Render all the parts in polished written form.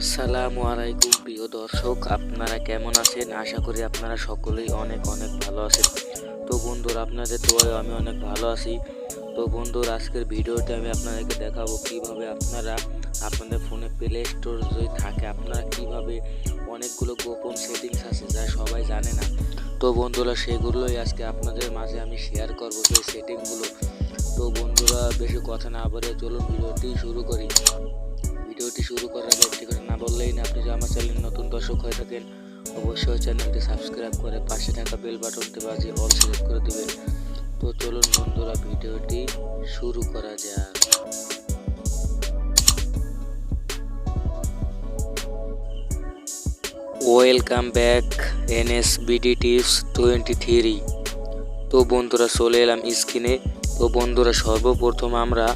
আসসালামু আলাইকুম প্রিয় দর্শক, আপনারা কেমন আছেন? আশা করি আপনারা সকলেই অনেক ভালো আছেন। তো বন্ধুরা, আপনাদের দোয়ায় আমি অনেক ভালো আছি। তো বন্ধুরা, আজকের ভিডিওতে আমি আপনাদেরকে দেখাবো কিভাবে আপনারা আপনাদের ফোনে প্লে স্টোর যদি থাকে আপনারা কিভাবে অনেকগুলো গোপন সেটিংস আছে যা সবাই জানে না। তো বন্ধুরা, সেগুলোই আজকে আপনাদের মাঝে আমি শেয়ার করবো সেই সেটিংসগুলো। তো বন্ধুরা, বেশি কথা না বলে চলুন ভিডিওটি শুরু করি। ভিডিওটি শুরু করার আগে একটি কথা না বললেই না, আপনি যদি আমার চ্যানেল নতুন দর্শক হয়ে থাকেন অবশ্যই চ্যানেলটি সাবস্ক্রাইব করে পাশে থাকা বেল বাটনটি বাজিয়ে অল সিলেক্ট করে দিবেন। তো চলুন বন্ধুরা, ভিডিওটি শুরু করা যাক। Welcome back NSBD tips 23। তো বন্ধুরা, চলে এলাম স্ক্রিনে। তো বন্ধুরা, সর্বপ্রথম আমরা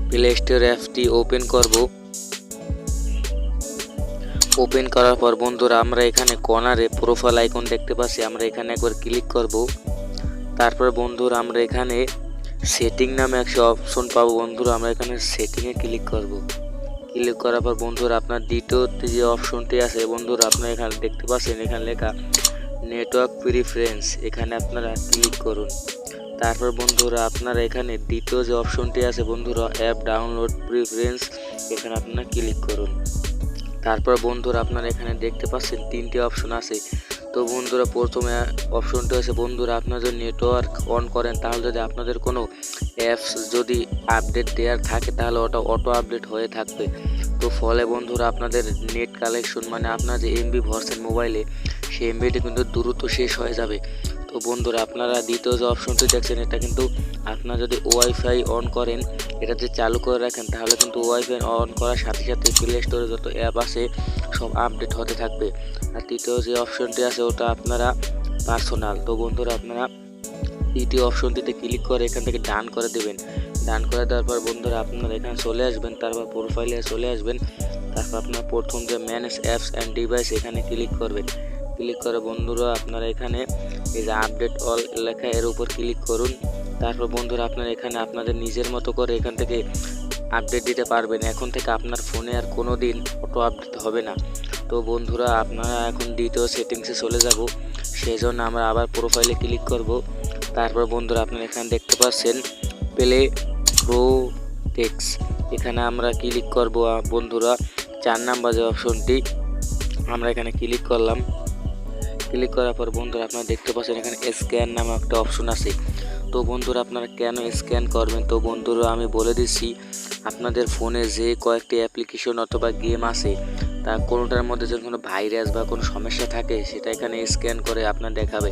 প্লে স্টোর অ্যাপটি ওপেন করব। ওপেন করার পর বন্ধুরা, আমরা এখানে কর্নারে প্রোফাইল আইকন দেখতে পাচ্ছি, আমরা এখানে একবার ক্লিক করব। তারপর বন্ধুরা, আমরা এখানে সেটিং নামে একটা অপশন পাবো। বন্ধুরা, আমরা এখানে সেটিংয়ে ক্লিক করব। ক্লিক করার পর বন্ধুরা, আপনার দ্বিতীয় যে অপশনটি আছে বন্ধুরা, আপনারা এখানে দেখতে পাচ্ছেন এখানে লেখা নেটওয়ার্ক প্রিফারেন্স, এখানে আপনারা ক্লিক করুন। তারপর বন্ধুরা, আপনারা এখানে দ্বিতীয় যে অপশনটি আছে বন্ধুরা, অ্যাপ ডাউনলোড প্রিফারেন্স, এখানে আপনারা ক্লিক করুন। তারপর বন্ধুরা, আপনারা এখানে দেখতে পাচ্ছেন তিনটি অপশন আছে। তো বন্ধুরা, প্রথমে অপশনটি আছে বন্ধুরা, আপনারা যদি নেটওয়ার্ক অন করেন তাহলে যদি আপনাদের কোনো অ্যাপস যদি আপডেট দেওয়ার থাকে তাহলে ওটা অটো আপডেট হয়ে থাকবে। তো ফলে বন্ধুরা, আপনাদের নেট কালেকশন মানে আপনার যে এমবি ভরছেন মোবাইলে সেই এমবিটি কিন্তু দ্রুত শেষ হয়ে যাবে। তো বন্ধুরা, আপনারা দ্বিতীয় যে অপশনটি দেখছেন এটা কিন্তু আপনারা যদি ওয়াইফাই অন করেন, এটা যদি চালু করে রাখেন তাহলে কিন্তু ওয়াইফাই অন করার সাথে সাথে প্লে স্টোরে যত অ্যাপ আছে সব আপডেট হতে থাকবে। আর তৃতীয় যে অপশনটি আছে ওটা আপনারা পার্সোনাল। তো বন্ধুরা, আপনারা তৃতীয় অপশনটিতে ক্লিক করে এখান থেকে ডান করে দেবেন। ডান করে দেওয়ার পর বন্ধুরা, আপনারা এখানে চলে আসবেন, তারপর প্রোফাইলে চলে আসবেন। তারপর আপনার প্রথম যে ম্যানেজ অ্যাপস অ্যান্ড ডিভাইস এখানে ক্লিক করবেন। ক্লিক করে বন্ধুরা, আপনারা এখানে এই যে আপডেট অল লেখা এর উপর ক্লিক করুন। তারপর বন্ধুরা, আপনারা এখানে আপনাদের নিজের মতো করে এখান থেকে আপডেট দিতে পারবেন। এখন থেকে আপনার ফোনে আর কোনো দিন অটো আপডেট হবে না। তো বন্ধুরা, আপনারা এখন দ্বিতীয় সেটিংসে চলে যাব, সেই জন্য আমরা আবার প্রোফাইলে ক্লিক করব। তারপর বন্ধুরা, আপনারা এখানে দেখতে পাচ্ছেন প্লে প্রোটেক্স, এখানে আমরা ক্লিক করব। বন্ধুরা, 4 নাম্বার যে অপশনটি আমরা এখানে ক্লিক করলাম। ক্লিক করার পর বন্ধুরা, আপনারা দেখতে পাচ্ছেন এখানে স্ক্যান নামে একটা অপশন আছে। তো বন্ধুরা, আপনারা কেন স্ক্যান করবেন? তো বন্ধুরা, আমি বলে দিচ্ছি, আপনাদের ফোনে যে কয়েকটি অ্যাপ্লিকেশন অথবা গেম আছে তা কোনোটার মধ্যে যদি কোনো ভাইরাস বা কোনো সমস্যা থাকে সেটা এখানে স্ক্যান করে আপনার দেখাবে।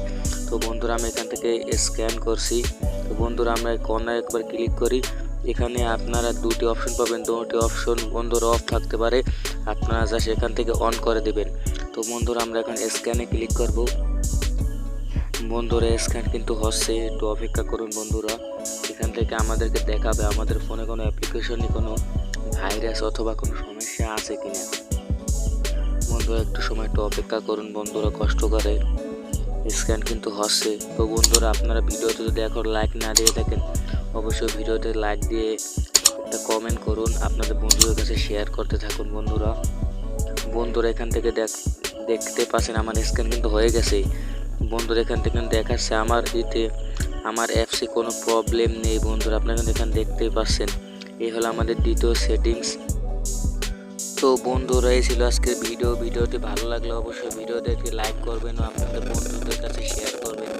তো বন্ধুরা, আমি এখান থেকে স্ক্যান করছি। তো বন্ধুরা, আমরা কর্নারে একবার ক্লিক করি। এখানে আপনারা দুটি অপশন পাবেন, দুটি অপশন বন্ধুরা অফ থাকতে পারে, আপনারা জাস্ট এখান থেকে অন করে দেবেন। তো বন্ধুরা, আমরা এখন স্ক্যানে ক্লিক করব। বন্ধুরা, স্ক্যান কিন্তু হচ্ছে, একটু অপেক্ষা করুন বন্ধুরা। এখান থেকে আমাদেরকে দেখাবে আমাদের ফোনে কোনো অ্যাপ্লিকেশনে কোনো ভাইরাস অথবা কোনো সমস্যা আছে কিনা। বন্ধুরা, একটু সময় একটু অপেক্ষা করুন বন্ধুরা, কষ্ট করে। স্ক্যান কিন্তু হচ্ছে। তো বন্ধুরা, আপনারা ভিডিওতে যদি এখন লাইক না দিয়ে থাকেন অবশ্যই ভিডিওতে লাইক দিয়ে একটা কমেন্ট করুন, আপনাদের বন্ধুদের কাছে শেয়ার করতে থাকুন বন্ধুরা। বন্ধুরা, এখান থেকে দেখতে পাচ্ছেন আমার স্ক্যান কিন্তু হয়ে গেছে। বন্ধুরা, এখান থেকে দেখাচ্ছে আমার অ্যাপসে কোনো প্রবলেম নেই। বন্ধুরা, আপনারা কিন্তু এখানে দেখতেই পাচ্ছেন এই হলো আমাদের দ্বিতীয় সেটিংস। তো বন্ধুরা, এই ছিল আজকের ভিডিওটি ভালো লাগলে অবশ্যই ভিডিওতে একটি লাইক করবেন ও আপনাদের বন্ধুদের কাছে শেয়ার করবেন।